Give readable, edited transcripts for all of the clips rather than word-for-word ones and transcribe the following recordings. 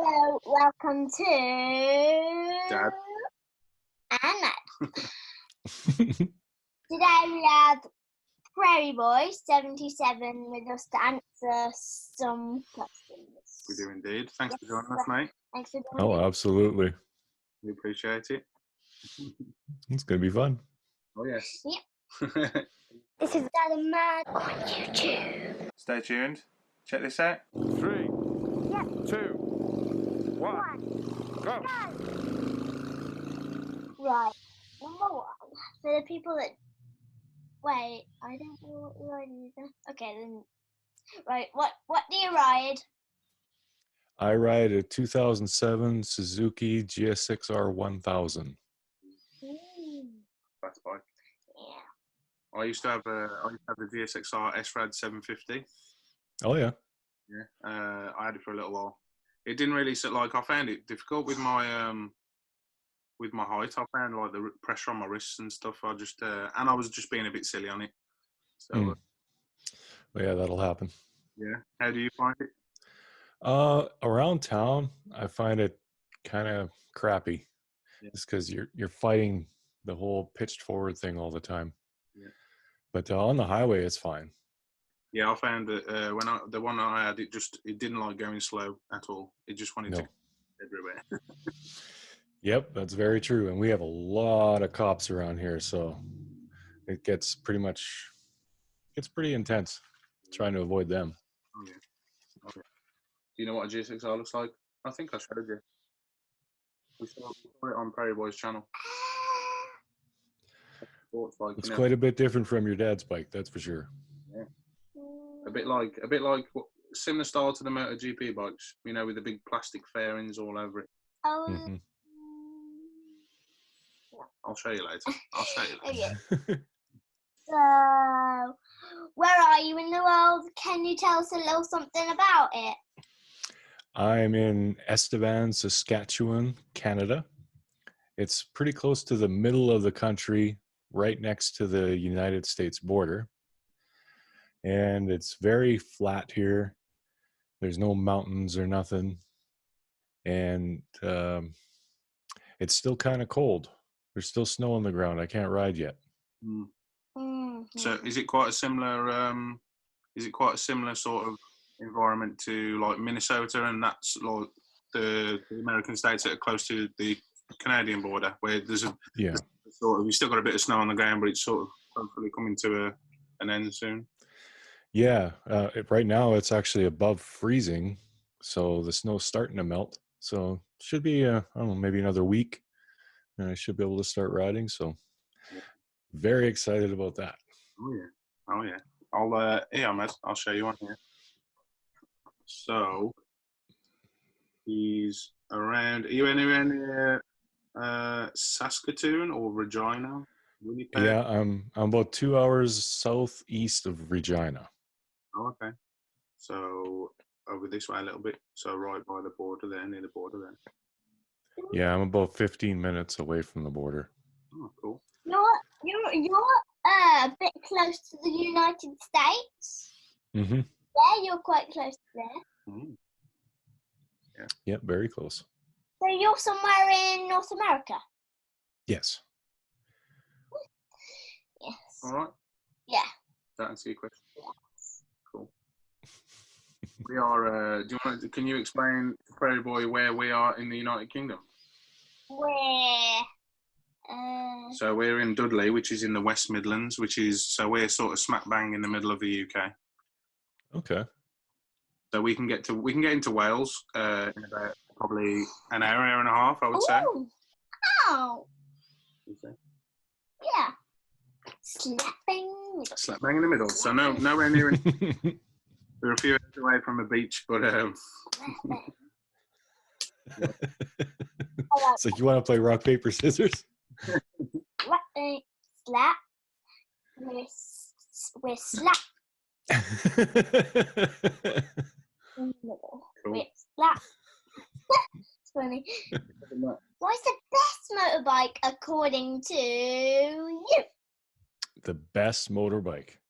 Hello, welcome to Dad. And Matt. Today we have PrairieBoy77 with us to answer some questions. We do indeed. Thanks for joining us, mate. Thanks for joining Oh, absolutely. We appreciate it. It's going to be fun. Oh, yes. Yep. This is Dad and Matt on YouTube. Stay tuned. Check this out. 3, 2, 1, go! Right, number one. For the people that... Wait, I don't know what you ride either. Okay, then... Right, what do you ride? I ride a 2007 Suzuki GSX-R 1000. Fast bike. Yeah. I used to have the GSX-R S-Rad 750. Oh, yeah. Yeah. I had it for a little while. It didn't really sit like. I found it difficult with my height. I found like the pressure on my wrists and stuff. I just and I was just being a bit silly on it. So Well, yeah, that'll happen. yeah. How do you find it? Around town, I find it kind of crappy. Yeah. Just because you're fighting the whole pitched forward thing all the time. Yeah. But on the highway, it's fine. Yeah, I found that the one that I had, it didn't like going slow at all. It just wanted to go everywhere. Yep, that's very true. And we have a lot of cops around here, so it gets pretty intense trying to avoid them. Oh, yeah. Okay. Do you know what a GSX-R looks like? I think I showed you. We saw it on Prairie Boy's channel. It's quite a bit different from your dad's bike, that's for sure. Yeah. A bit like similar style to the MotoGP bikes, you know, with the big plastic fairings all over it. Oh. Mm-hmm. I'll show you later. Okay. So, where are you in the world? Can you tell us a little something about it? I'm in Estevan, Saskatchewan, Canada. It's pretty close to the middle of the country, right next to the United States border. And it's very flat here. There's no mountains or nothing. And it's still kind of cold. There's still snow on the ground. I can't ride yet. Mm. Mm-hmm. So, is it quite a similar sort of environment to like Minnesota, and that's like the American states that are close to the Canadian border, where there's we still got a bit of snow on the ground, but it's sort of hopefully coming to an end soon. Yeah, right now it's actually above freezing, so the snow's starting to melt. So should be, I don't know, maybe another week, and I should be able to start riding. So very excited about that. Oh yeah. I'll show you on here. So he's around. Are you anywhere near Saskatoon or Regina? Winnipeg? Yeah, I'm about 2 hours southeast of Regina. Oh, okay. So over this way a little bit. So right by the border there, near the border there. Yeah, I'm about 15 minutes away from the border. Oh, cool. You're a bit close to the United States. Mm-hmm. Yeah, you're quite close to there. Mm. Yeah. Yep, very close. So you're somewhere in North America? Yes. Yes. All right. Yeah. That answer your question? Yes. Cool. We are. Can you explain, Prairie Boy, where we are in the United Kingdom? Where? So we're in Dudley, which is in the West Midlands, so we're sort of smack bang in the middle of the UK. Okay. So we can get into Wales in about probably an hour and a half, I would say. Oh. Yeah. Slap bang in the middle. So nowhere near. We're a few hours away from a beach, but So you want to play rock, paper, scissors? Slap. We're slap. In the middle. Cool. We're slap. It's funny. What's the best motorbike according to you? The best motorbike.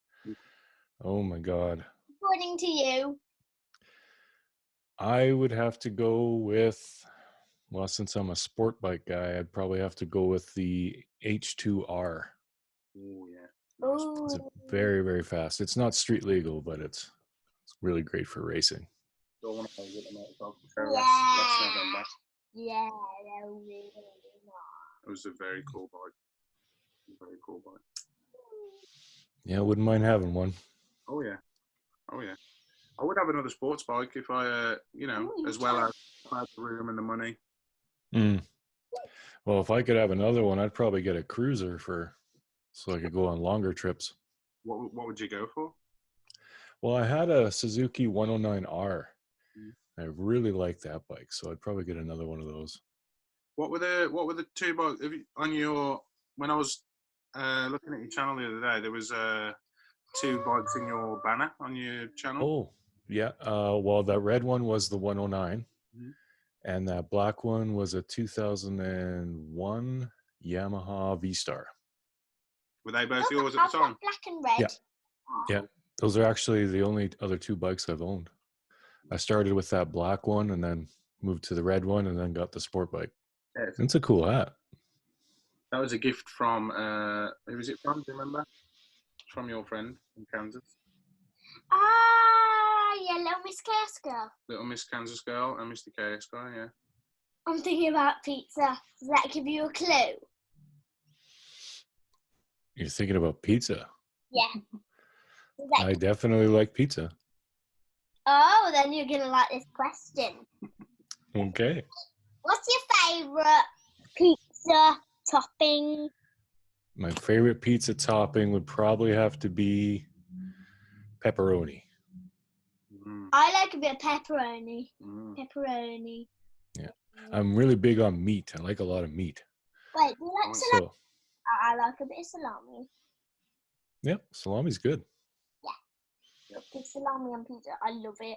Oh my God. According to you. I would have to go with, well, since I'm a sport bike guy, I'd probably have to go with the H2R. Oh yeah. It's Oh, very, very fast. It's not street legal, but it's really great for racing. Don't want to get the motorcycle show last November. yeah, that would be really nice. It was a very cool bike. Very cool bike. Yeah, I wouldn't mind having one. Oh yeah. Oh yeah. I would have another sports bike if I, as well as I had the room and the money. Well, if I could have another one, I'd probably get a cruiser so I could go on longer trips. What would you go for? Well, I had a Suzuki 109R. Mm. I really like that bike, so I'd probably get another one of those. What were the two bikes on your? When I was looking at your channel the other day, there was two bikes in your banner on your channel. Oh, yeah. Well, that red one was the 109, and that black one was a 2001 Yamaha V-Star. Were they both yours at the time? Black and red. Yeah. Those are actually the only other two bikes I've owned. I started with that black one and then moved to the red one and then got the sport bike. Yeah, It's a cool hat. that was a gift from who was it from? Do you remember? From your friend in Kansas. Yeah, Little Miss Chaos Girl. Little Miss Kansas girl and Mr. KS guy, yeah. I'm thinking about pizza. Does that give you a clue? You're thinking about pizza. Yeah. I definitely like pizza. Oh, then you're gonna like this question. Okay. What's your favorite pizza topping? My favorite pizza topping would probably have to be pepperoni. I like a bit of pepperoni. Mm. Pepperoni. Yeah. I'm really big on meat. I like a lot of meat. Wait, do you like salami? So, I like a bit of salami. yeah, salami's good. Good salami on pizza. I love it.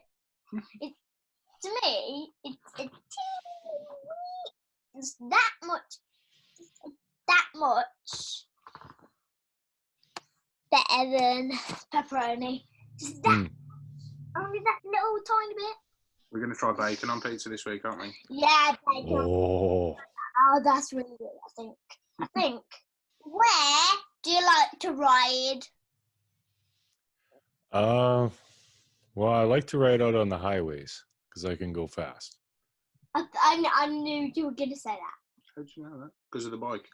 To me, it's that much better than pepperoni. Just that, only that little tiny bit. We're going to try bacon on pizza this week, aren't we? Yeah, bacon. Oh. Oh, that's really good, I think. Where do you like to ride? Well, I like to ride out on the highways because I can go fast. I knew you were going to say that. How'd you know that? Because of the bike.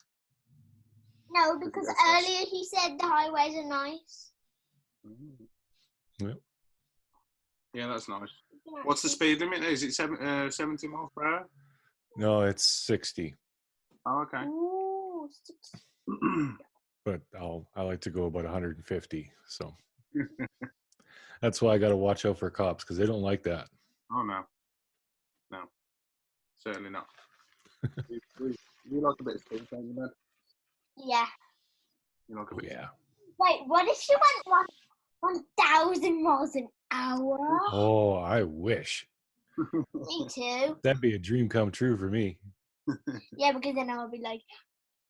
No, because earlier he said the highways are nice. Yep. Yeah, that's nice. What's the speed limit? Is it 70 miles per hour? No, it's 60. Oh, okay. Ooh, But I like to go about 150. So that's why I got to watch out for cops because they don't like that. Oh, no. No. Certainly not. You like a bit of speed, don't you, Dad? yeah. You like a bit. Yeah. Wait, what if you went 1,000 miles an hour? Oh, I wish. Me too. That'd be a dream come true for me. Yeah, because then I'll be like,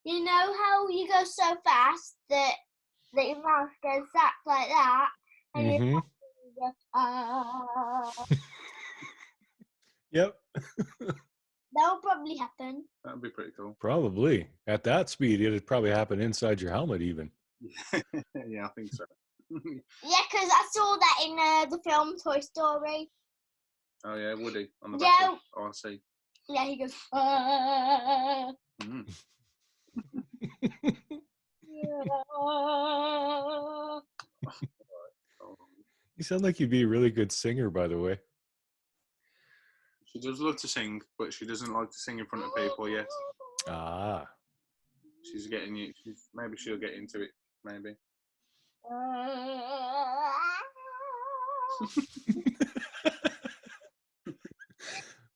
you know how you go so fast that your mouth goes zap like that? And Mm-hmm. you go, Yep. that'll probably happen. That'd be pretty cool. Probably. At that speed, it'd probably happen inside your helmet even. Yeah, I think so. Yeah, because I saw that in the film Toy Story. Oh, yeah, Woody on the back Yeah. of RC. Yeah, he goes, Mm. You sound like you'd be a really good singer, by the way. She does love to sing, but she doesn't like to sing in front of people yet. Ah. She's getting you. Maybe she'll get into it. Maybe.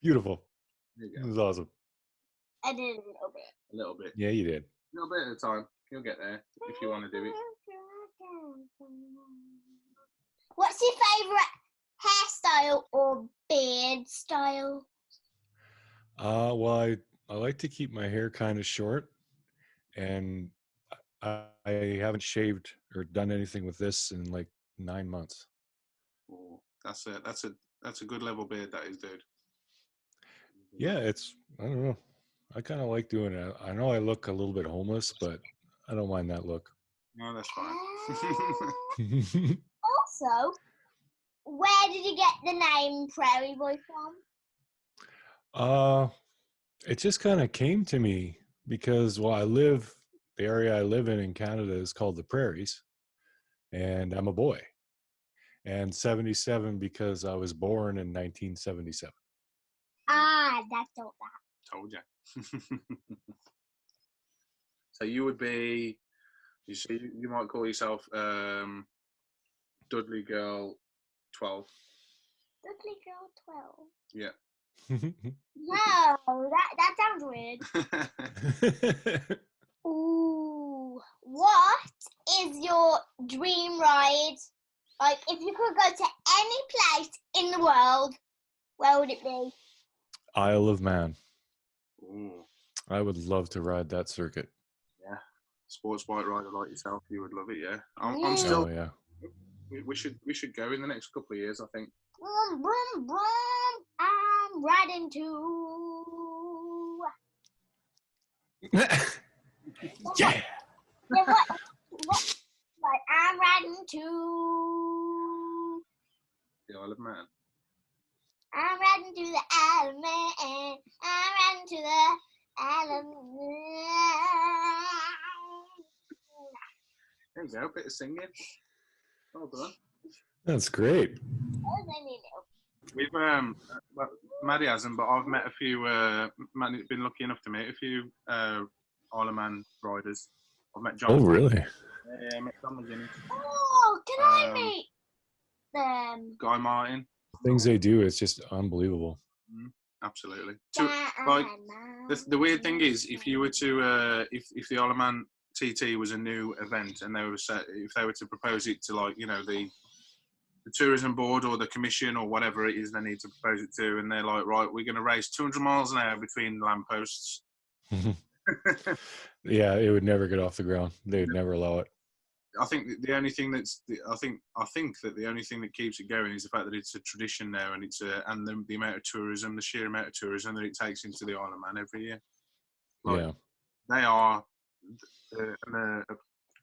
Beautiful. There you It go. was awesome. I did a little bit. A little bit. Yeah, you did. A little bit at a time. You'll get there if you want to do it. What's your favourite hairstyle or beard style? Well, I like to keep my hair kind of short, and I haven't shaved or done anything with this in like 9 months. Oh, that's a That's a good level beard, that is, dude. Yeah, I don't know. I kind of like doing it. I know I look a little bit homeless, but I don't mind that look. No, that's fine. Also, where did you get the name Prairie Boy from? It just kind of came to me because, well, the area I live in Canada is called the Prairies, and I'm a boy. And 77 because I was born in 1977. Ah, that's all that. Told you. So you would be, you might call yourself Dudley Girl 12. Dudley Girl 12. Yeah. No, that sounds weird. Ooh, what is your dream ride? Like, if you could go to any place in the world, where would it be? Isle of Man. Ooh. I would love to ride that circuit. Yeah. Sports bike rider like yourself, you would love it, yeah. I'm Yeah. still, Oh, yeah. we should go in the next couple of years, I think. Boom, boom, boom. I'm riding to. Yeah. Yeah, what? Like, I'm riding to. The Isle of Man. I'm riding to the Isle of Man. I'm riding to the Isle of Man. There you go, a bit of singing. Well done. That's great. We've well, Maddie hasn't, but I've met a few. Maddie's been lucky enough to meet a few Isle of Man riders. I've met John. Oh, really? Yeah, I met John McGuinness. Oh, can I meet them? Guy Martin. Things they do, it's just unbelievable. Absolutely. Like the weird thing is, if you were to, if the Isle of Man TT was a new event, and if they were to propose it to, like, you know, the tourism board or the commission or whatever it is they need to propose it to, and they're like, right, we're going to race 200 miles an hour between lampposts. Yeah, it would never get off the ground. They would never allow it. I think the only thing I think that the only thing that keeps it going is the fact that it's a tradition now, and and the amount of tourism, the sheer amount of tourism that it takes into the Isle of Man every year. Like, Yeah. They are.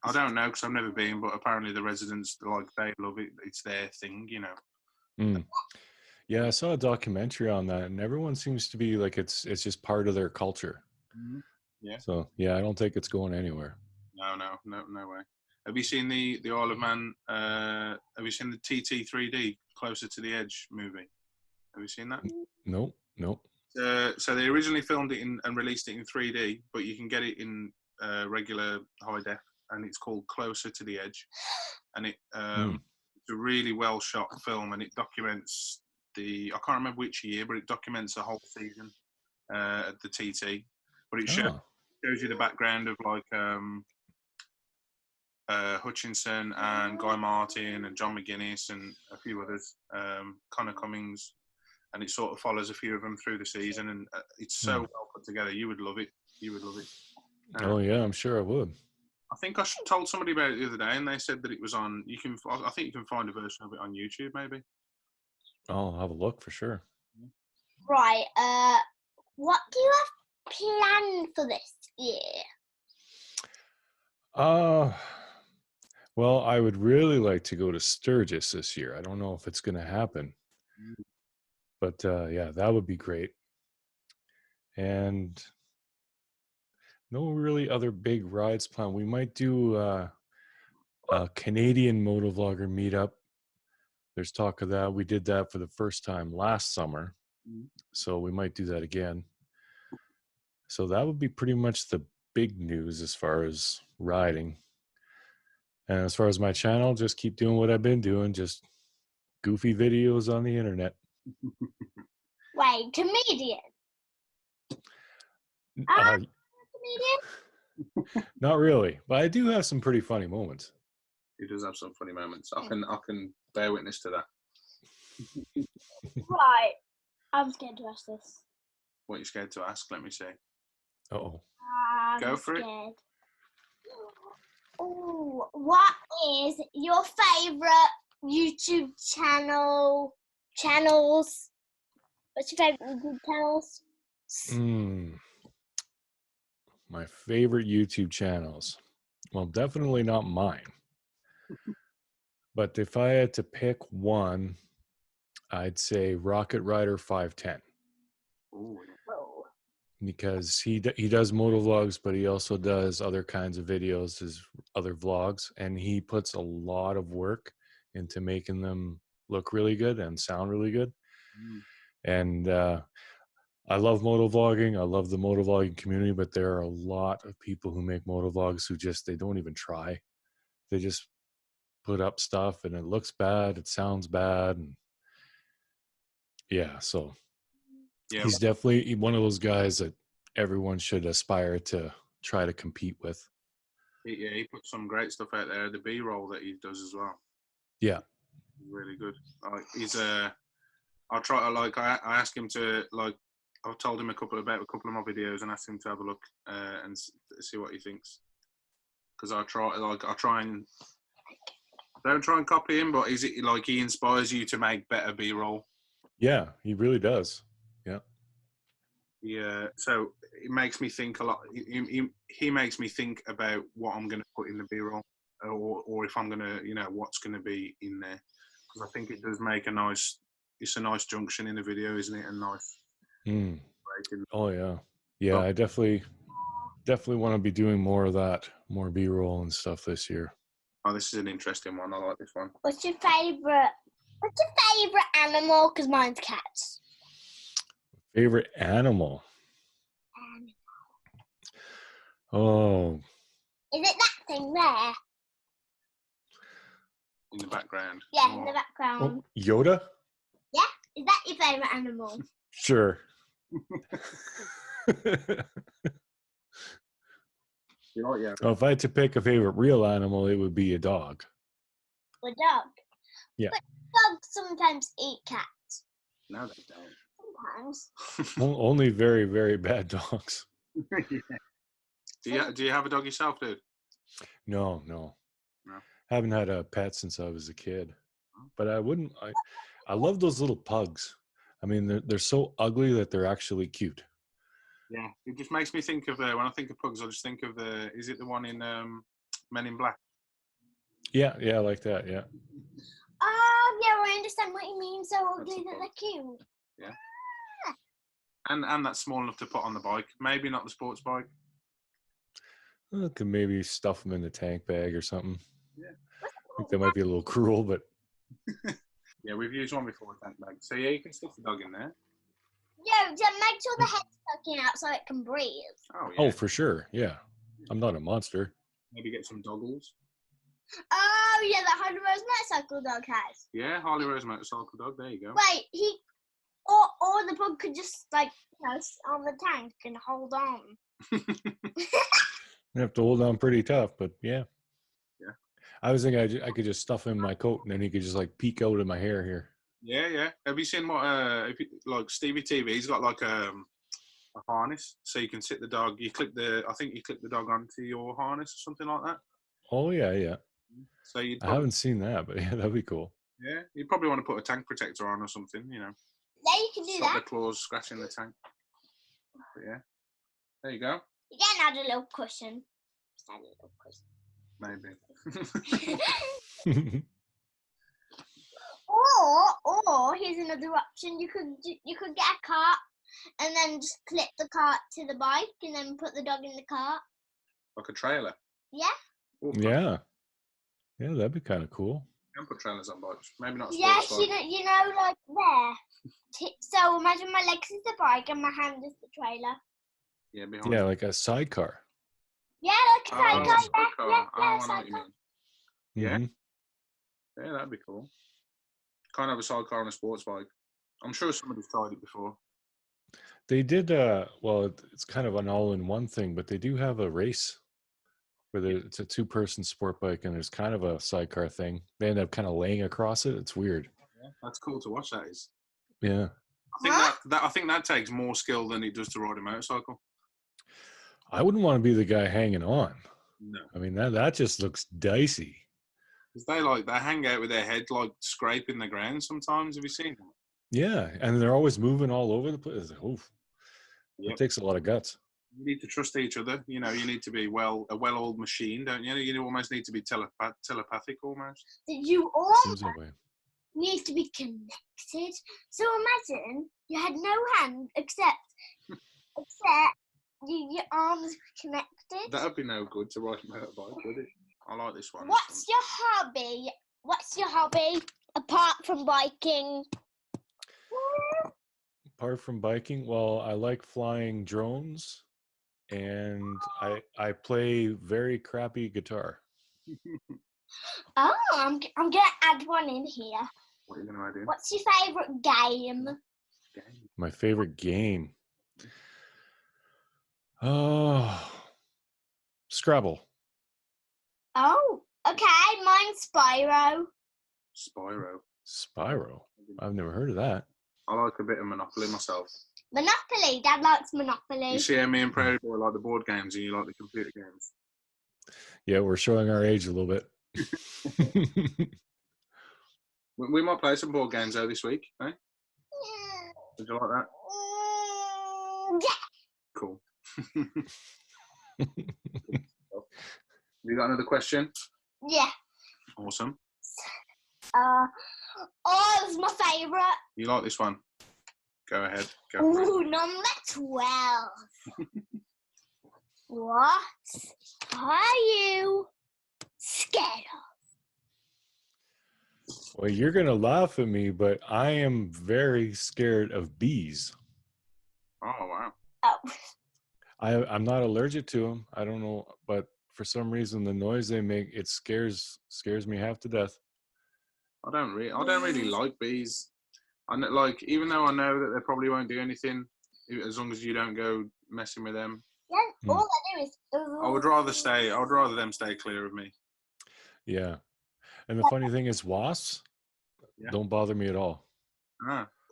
I don't know because I've never been, but apparently the residents, like, they love it. It's their thing, you know. Yeah, I saw a documentary on that, and everyone seems to be like it's just part of their culture. Yeah. So yeah, I don't think it's going anywhere. No way. Have you seen the Isle of Man? Have you seen the TT 3D Closer to the Edge movie? Have you seen that? Nope. So they originally filmed it and released it in 3D, but you can get it in regular high def, and it's called Closer to the Edge, and it's a really well shot film, and it documents I can't remember which year, but it documents a whole season at the TT, but it shows you the background of, like, Hutchinson and Guy Martin and John McGuinness and a few others, Connor Cummings, and it sort of follows a few of them through the season, and it's so well put together. You would love it. Oh yeah, I'm sure I would. I think I told somebody about it the other day, and they said that it was on. I think you can find a version of it on YouTube, maybe. I'll have a look for sure. Right. What do you have planned for this year? Well, I would really like to go to Sturgis this year. I don't know if it's going to happen, but yeah, that would be great. And no really other big rides planned. We might do a Canadian motovlogger meetup. There's talk of that. We did that for the first time last summer, so we might do that again. So that would be pretty much the big news as far as riding. And as far as my channel, just keep doing what I've been doing, just goofy videos on the internet. Wait, comedian? Comedian? Not really, but I do have some pretty funny moments. He does have some funny moments. I can bear witness to that. Right. I'm scared to ask this. What are you scared to ask? Let me see. Uh-oh. Go for it. Oh, what is your favourite YouTube channel? channels. What's your favourite YouTube channels? My favorite YouTube channels. Well, definitely not mine. But if I had to pick one, I'd say Rocket Rider 510. Ooh. Oh. Because he does motovlogs, but he also does other kinds of videos, his other vlogs, and he puts a lot of work into making them look really good and sound really good. And I love motovlogging. I love the motovlogging community, but there are a lot of people who make motovlogs who they don't even try. They just put up stuff and it looks bad, it sounds bad, and yeah, so he's definitely one of those guys that everyone should aspire to try to compete with. He puts some great stuff out there. The B-roll that he does as well. Yeah, really good. I'll try to I asked him to I've told him a couple of my videos and asked him to have a look and see what he thinks. Because I try and don't try and copy him, but is it he inspires you to make better B-roll? Yeah, he really does. Yeah. Yeah, so it makes me think a lot. He makes me think about what I'm going to put in the B-roll, or if I'm going to, what's going to be in there. Because I think it does make it's a nice junction in the video, isn't it? And nice. Oh yeah, yeah. I definitely want to be doing more of that, more B-roll and stuff this year. Oh, this is an interesting one. I like this one. What's your favourite animal? Because mine's cats. Favorite animal? Oh. Is it that thing there? In the background. Yeah, in the background. Oh, Yoda? Yeah? Is that your favourite animal? Sure. Yeah. Well, if I had to pick a favorite real animal, it would be a dog. A dog? Yeah. But dogs sometimes eat cats. No, they don't. Sometimes. Only very, very bad dogs. Yeah. Do you have a dog yourself, dude? No. Haven't had a pet since I was a kid. But I love those little pugs. I mean, they're so ugly that they're actually cute. Yeah, it just makes me think of when I think of pugs, I just think of is it the one in Men in Black? Yeah, like that. Yeah. Oh, yeah, I understand what you mean. So ugly that they're cute. Yeah. And that's small enough to put on the bike. Maybe not the sports bike. I could maybe stuff them in the tank bag or something. Yeah. I think that might be a little cruel, but. Yeah, we've used one before, tank bag. So yeah, you can stuff the dog in there. Yeah, to make sure the head's sticking out so it can breathe. Oh, yeah. Oh, for sure. Yeah. I'm not a monster. Maybe get some doggles. Oh, yeah, that Harley Rose motorcycle dog has. Yeah, Harley Rose motorcycle dog. There you go. Wait, or the pug could just, on the tank and hold on. You have to hold on pretty tough, but yeah. Yeah. I was thinking I could just stuff him in my coat and then he could just peek out of my hair here. Yeah. Have you seen what Stevie TV? He's got a harness, so you can sit the dog. I think you clip the dog onto your harness or something like that. Oh yeah. So I haven't seen that, but yeah, that'd be cool. Yeah, you probably want to put a tank protector on or something, Yeah, you can do Stop that. the claws scratching the tank. But yeah, there you go. You can add a little cushion. Just add a little cushion. Maybe. Or here's another option. You could get a cart and then just clip the cart to the bike and then put the dog in the cart. Like a trailer. Yeah. Ooh, Yeah, that'd be kind of cool. You can put trailers on bikes. Maybe not. Yes, there. So imagine my legs is the bike and my hand is the trailer. Yeah, behind. Yeah, like a sidecar. Yeah, like a sidecar. Yeah, sidecar. Yeah. Mm-hmm. Yeah, that'd be cool. Can't have a sidecar on a sports bike. I'm sure somebody's tried it before. They did. It's kind of an all-in-one thing, but they do have a race where it's a two-person sport bike and there's kind of a sidecar thing. They end up kind of laying across it. It's weird. Yeah, that's cool to watch. That is. Yeah. I think that takes more skill than it does to ride a motorcycle. I wouldn't want to be the guy hanging on. No. I mean that just looks dicey. Because they hang out with their head scraping the ground sometimes. Have you seen them? Yeah, and they're always moving all over the place. Oof, Yep. it takes a lot of guts. You need to trust each other. You know, you need to be a well-oiled machine, don't you? You almost need to be telepathic almost. You Seems that all way. need to be connected. So imagine you had no hand except your arms were connected. That'd be no good to ride a motorbike, would it? I like this one. What's your hobby? What's your hobby apart from biking? Apart from biking, well, I like flying drones, and I play very crappy guitar. Oh, I'm gonna add one in here. What are you going to add in? What's your favourite game? My favorite game. Oh, Scrabble. Oh, okay, mine's Spyro. Spyro. I've never heard of that. I like a bit of Monopoly myself. Monopoly. Dad likes Monopoly. You see how me and Prairie Boy like the board games and you like the computer games? Yeah, we're showing our age a little bit. We might play some board games though this week, eh? Would you like that? Yeah. Cool. You got another question? Yeah. Awesome. It's my favourite. You like this one? Go ahead. Go. Ooh, number 12. What are you scared of? Well, you're going to laugh at me, but I am very scared of bees. Oh, wow. Oh. I'm not allergic to them. I don't know, but for some reason, the noise they make, it scares me half to death. I don't really like bees. Even though I know that they probably won't do anything, as long as you don't go messing with them. Yeah, all I do is. I would rather them stay clear of me. Yeah. And the funny thing is, wasps don't bother me at all.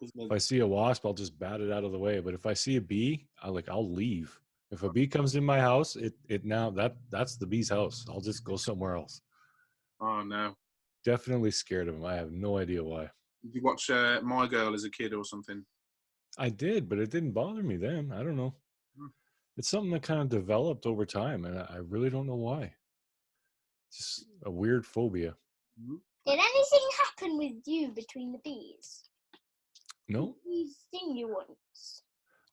If I see a wasp, I'll just bat it out of the way. But if I see a bee, I'll leave. If a bee comes in my house, that's the bee's house. I'll just go somewhere else. Oh no. Definitely scared of them. I have no idea why. Did you watch My Girl as a kid or something? I did, but it didn't bother me then. I don't know. It's something that kind of developed over time, and I really don't know why. Just a weird phobia. Did anything happen with you between the bees? No. Bees sting you once.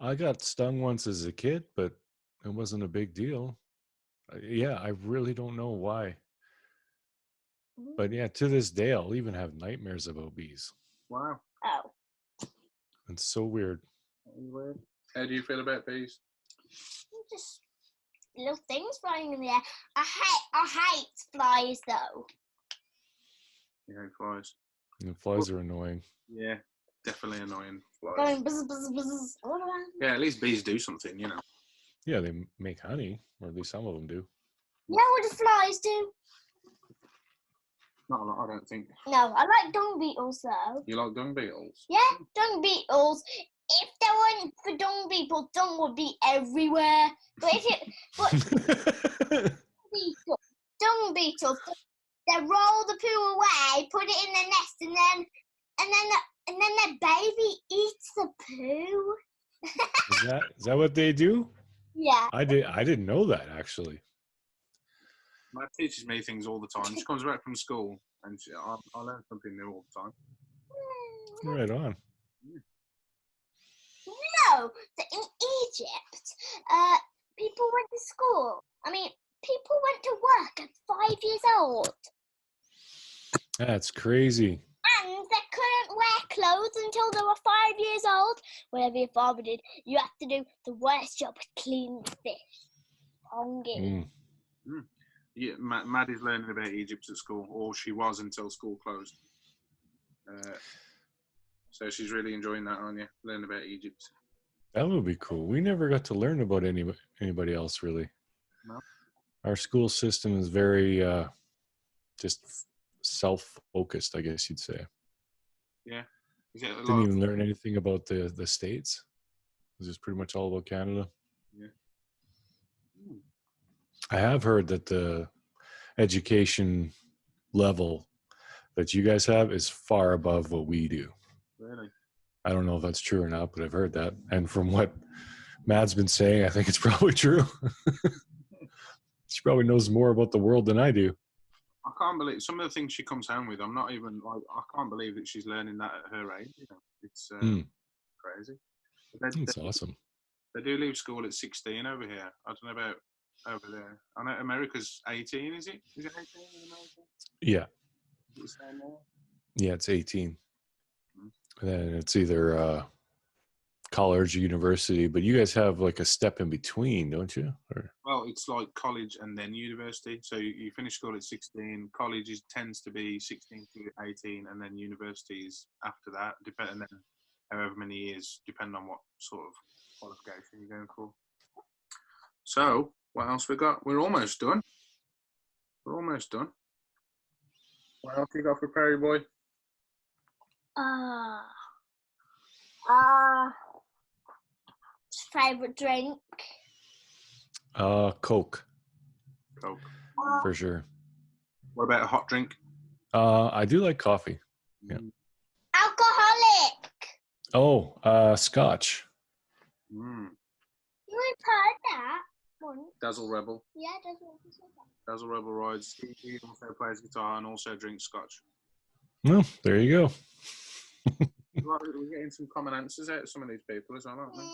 I got stung once as a kid, but it wasn't a big deal. Yeah, I really don't know why. But yeah, to this day, I'll even have nightmares about bees. Wow. Oh. It's so weird. How do you feel about bees? Just little things flying in the air. I hate flies though. You hate flies? And flies are annoying. Yeah, definitely annoying. Flies. Going buzz, buzz, buzz, all around. Yeah, at least bees do something, you know. Yeah, they make honey, or at least some of them do. You know what the flies do? Not a lot, I don't think. No, I like dung beetles though. You like dung beetles? Yeah, dung beetles. If there weren't for dung beetles, dung would be everywhere. But dung beetles, they roll the poo away, put it in the nest, and then the baby eats the poo. Is that what they do? Yeah. I didn't know that actually. My teaches me things all the time. She comes back from school and I learn something new all the time. Right on. No, that in Egypt, people went to school. People went to work at 5 years old. That's crazy. And they couldn't wear clothes until they were 5 years old. Whatever your father did, you have to do the worst job with cleaning fish. Hungry. Yeah, Maddie's learning about Egypt at school, or she was until school closed. So she's really enjoying that, aren't you? Learning about Egypt. That would be cool. We never got to learn about anybody else, really. No. Our school system is very just self-focused, I guess you'd say. Yeah. Didn't even learn anything about the States. It was just pretty much all about Canada. Yeah. I have heard that the education level that you guys have is far above what we do. Really? I don't know if that's true or not, but I've heard that. And from what Mad's been saying, I think it's probably true. She probably knows more about the world than I do. I can't believe some of the things she comes home with. I'm not even like, I can't believe that she's learning that at her age. You know, it's crazy. That's awesome. They do leave school at 16 over here. I don't know about over there. I know America's 18, is it? Is it 18 in America? Yeah. Is it the same there? Yeah, it's 18. Then it's either college or university, but you guys have like a step in between, don't you? Or... Well, it's like college and then university. So you finish school at 16. College tends to be 16 to 18, and then university is after that, depending on however many years, depending on what sort of qualification you're going for. So, what else we got? We're almost done. We're almost done. What else you got for Prairie Boy? Favorite drink? Coke. Coke. For sure. What about a hot drink? I do like coffee. Yeah. Alcoholic. Oh, Scotch. You ain't heard that once. Dazzle Rebel. Yeah, that's what you said. Dazzle Rebel rides. He also plays guitar and also drinks Scotch. Well, there you go. We're getting some common answers out of some of these people as well, aren't we?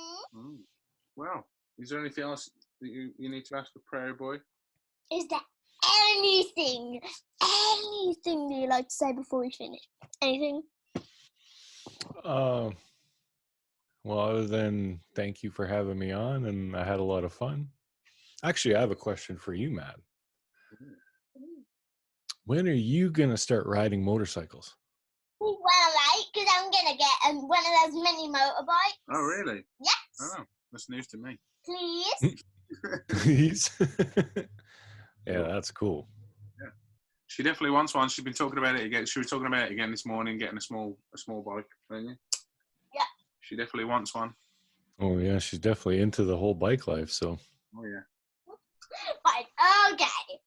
Well, is there anything else that you need to ask the Prairie Boy? Is there anything you'd like to say before we finish? Anything? Well, other than thank you for having me on, and I had a lot of fun. Actually, I have a question for you, Matt. When are you going to start riding motorcycles? Well, right, because I'm going to get one of those mini motorbikes. Oh, really? Yes. Oh, that's news to me. Please. Please. Yeah, that's cool. Yeah. She definitely wants one. She's been talking about it again. She was talking about it again this morning, getting a small bike, didn't you? Yeah. She definitely wants one. Oh, yeah, she's definitely into the whole bike life, so. Oh, yeah. Right, okay.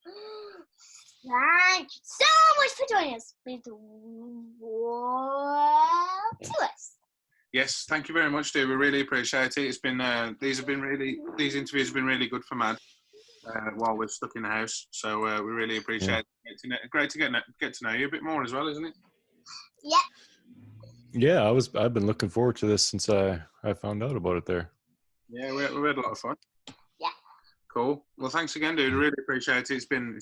Thank you so much for joining us. Please do to us. Yes, thank you very much, dude. We really appreciate it. It's been these interviews have been really good for Mad while we're stuck in the house. So we really appreciate it. Great to get to know you a bit more as well, isn't it? Yeah. Yeah, I've been looking forward to this since I found out about it there. Yeah, we had a lot of fun. Yeah. Cool. Well, thanks again, dude. I really appreciate it. It's been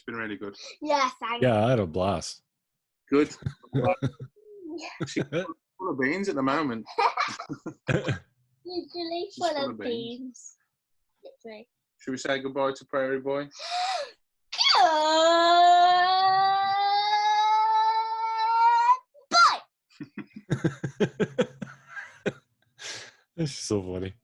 really good. Yeah, thank Yeah, I had a blast. Good. She's full of beans at the moment. Literally full of beans. Literally. Should we say goodbye to Prairie Boy? Goodbye. That's so funny.